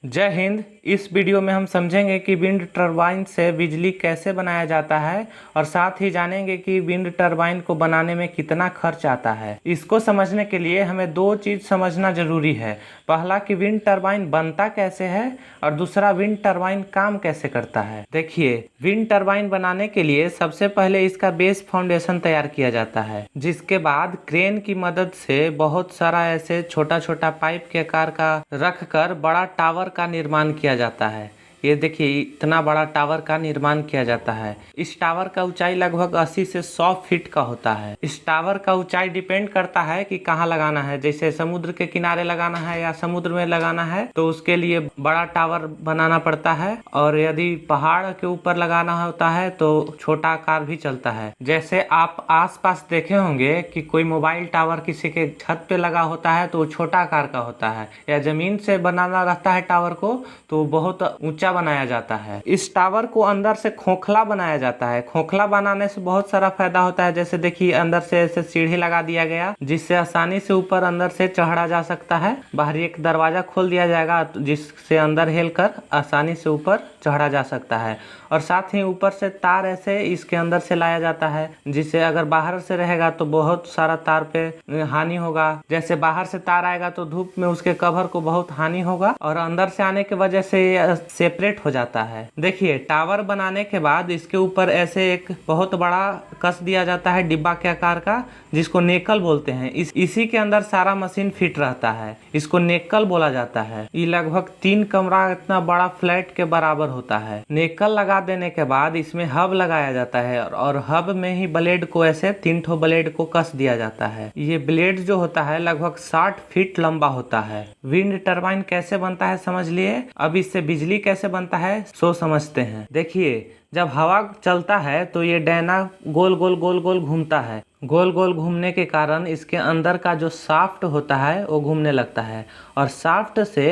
जय हिंद। इस वीडियो में हम समझेंगे कि विंड टरबाइन से बिजली कैसे बनाया जाता है और साथ ही जानेंगे कि विंड टरबाइन को बनाने में कितना खर्च आता है। इसको समझने के लिए हमें दो चीज़ समझना जरूरी है। पहला कि विंड टरबाइन बनता कैसे है और दूसरा विंड टरबाइन काम कैसे करता है। देखिए, विंड टरबाइन बनाने के लिए सबसे पहले इसका बेस फाउंडेशन तैयार किया जाता है, जिसके बाद क्रेन की मदद से बहुत सारा ऐसे छोटा छोटा पाइप के आकार का रख कर बड़ा टावर का निर्माण किया जाता है। ये देखिए, इतना बड़ा टावर का निर्माण किया जाता है। इस टावर का ऊंचाई लगभग 80 से 100 फीट का होता है। इस टावर का ऊंचाई डिपेंड करता है कि कहाँ लगाना है। जैसे समुद्र के किनारे लगाना है या समुद्र में लगाना है तो उसके लिए बड़ा टावर बनाना पड़ता है, और यदि पहाड़ के ऊपर लगाना होता है तो छोटा आकार भी चलता है। जैसे आप आसपास देखे होंगे कि कोई मोबाइल टावर किसी के छत पे लगा होता है तो वो छोटा आकार का होता है, या जमीन से बनाना रहता है टावर को तो बहुत ऊंचा बनाया जाता है। इस टावर को अंदर से खोखला बनाया जाता है। खोखला बनाने से बहुत सारा फायदा होता है। जैसे देखिए, अंदर से ऐसे सीढ़ी लगा दिया गया जिससे आसानी से ऊपर अंदर से चढ़ा जा सकता है। बाहर एक दरवाजा खोल दिया जाएगा जिससे अंदर हेलकर आसानी से ऊपर चढ़ा जा सकता है, और साथ ही ऊपर से तार ऐसे इसके अंदर से लाया जाता है, जिससे अगर बाहर से रहेगा तो बहुत सारा तार पे हानि होगा। जैसे बाहर से तार आएगा तो धूप में उसके कवर को बहुत हानि होगा, और अंदर से आने की वजह से सेपरेट हो जाता है। देखिए, टावर बनाने के बाद इसके ऊपर ऐसे एक बहुत बड़ा कस दिया जाता है डिब्बा के आकार का, जिसको नेकल बोलते हैं। इसी के अंदर सारा मशीन फिट रहता है। इसको नेकल बोला जाता है। ये लगभग 3 कमरा इतना बड़ा फ्लैट के बराबर होता है। नेकल लगा देने के बाद इसमें हब लगाया जाता है, और हब में ही ब्लेड को ऐसे 3 ठो ब्लेड को कस दिया जाता है। ये ब्लेड जो होता है लगभग 60 फीट लंबा होता है। विंड टरबाइन कैसे बनता है समझ लिए। अब इससे बिजली कैसे बनता है सो समझते हैं। देखिए, जब हवा चलता है तो ये डैना गोल गोल गोल गोल घूमता है। गोल गोल घूमने के कारण इसके अंदर का जो शाफ्ट होता है वो घूमने लगता है, और शाफ्ट से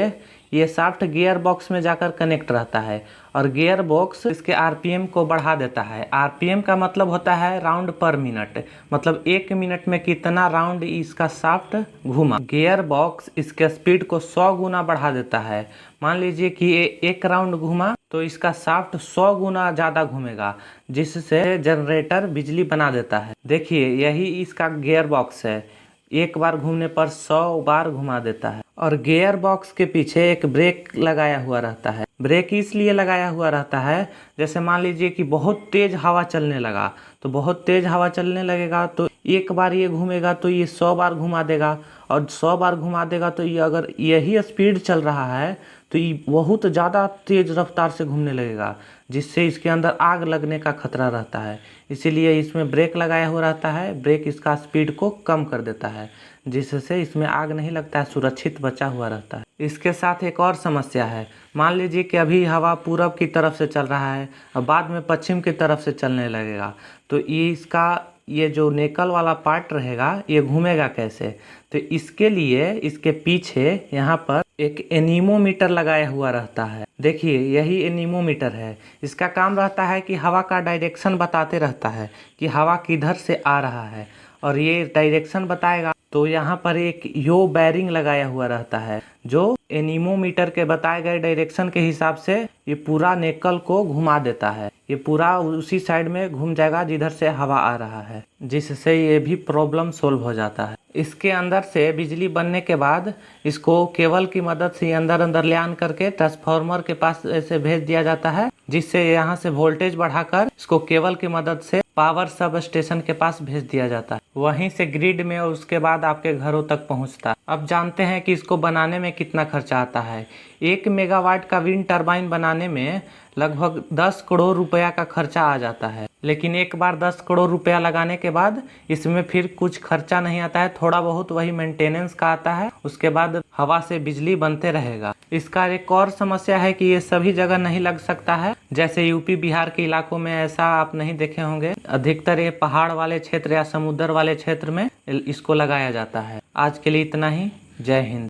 ये शाफ्ट गियर बॉक्स में जाकर कनेक्ट रहता है, और गियर बॉक्स इसके आरपीएम को बढ़ा देता है। आरपीएम का मतलब होता है राउंड पर मिनट, मतलब 1 मिनट में कितना राउंड इसका शाफ्ट घूमा। गियर बॉक्स इसके स्पीड को 100 गुना बढ़ा देता है। मान लीजिए कि ये 1 राउंड घूमा तो इसका शाफ्ट 100 गुना ज़्यादा घूमेगा, जिससे जनरेटर बिजली बना देता है। देखिए, यही इसका गियर बॉक्स है। एक बार घूमने पर 100 बार घुमा देता है। और गियर बॉक्स के पीछे एक ब्रेक लगाया हुआ रहता है। ब्रेक इसलिए लगाया हुआ रहता है, जैसे मान लीजिए कि बहुत तेज हवा चलने लगा, तो बहुत तेज हवा चलने लगेगा तो एक बार ये घूमेगा तो ये 100 बार घुमा देगा, और 100 बार घुमा देगा तो ये अगर यही स्पीड चल रहा है तो ये बहुत ज़्यादा तेज रफ्तार से घूमने लगेगा, जिससे इसके अंदर आग लगने का खतरा रहता है। इसीलिए इसमें ब्रेक लगाया हुआ रहता है। ब्रेक इसका स्पीड को कम कर देता है, जिससे इसमें आग नहीं लगता है, सुरक्षित बचा हुआ रहता है। इसके साथ एक और समस्या है। मान लीजिए कि अभी हवा पूरब की तरफ से चल रहा है और बाद में पश्चिम की तरफ से चलने लगेगा, तो ये जो नेकल वाला पार्ट रहेगा ये घूमेगा कैसे। तो इसके लिए इसके पीछे यहाँ पर एक एनीमोमीटर लगाया हुआ रहता है। देखिए, यही एनीमोमीटर है। इसका काम रहता है कि हवा का डायरेक्शन बताते रहता है कि हवा किधर से आ रहा है, और ये डायरेक्शन बताएगा। तो यहाँ पर एक यो बैरिंग लगाया हुआ रहता है, जो एनीमोमीटर के बताए गए डायरेक्शन के हिसाब से ये पूरा नेकल को घुमा देता है। ये पूरा उसी साइड में घूम जाएगा जिधर से हवा आ रहा है, जिससे ये भी प्रॉब्लम सोल्व हो जाता है। इसके अंदर से बिजली बनने के बाद इसको केबल की मदद से अंदर अंदर ले आन करके ट्रांसफार्मर के पास ऐसे भेज दिया जाता है, जिससे यहाँ से वोल्टेज बढ़ाकर इसको केबल की मदद से पावर सब स्टेशन के पास भेज दिया जाता है। वहीं से ग्रिड में, और उसके बाद आपके घरों तक पहुंचता है। अब जानते हैं कि इसको बनाने में कितना खर्चा आता है। 1 मेगावाट का विंड टरबाइन बनाने में लगभग 10 करोड़ रुपया का खर्चा आ जाता है। लेकिन एक बार 10 करोड़ रुपया लगाने के बाद इसमें फिर कुछ खर्चा नहीं आता है। थोड़ा बहुत वही मेंटेनेंस का आता है, उसके बाद हवा से बिजली बनते रहेगा। इसका एक और समस्या है कि ये सभी जगह नहीं लग सकता है। जैसे यूपी बिहार के इलाकों में ऐसा आप नहीं देखे होंगे। अधिकतर ये पहाड़ वाले क्षेत्र या समुद्र वाले क्षेत्र में इसको लगाया जाता है। आज के लिए इतना ही। जय हिंद।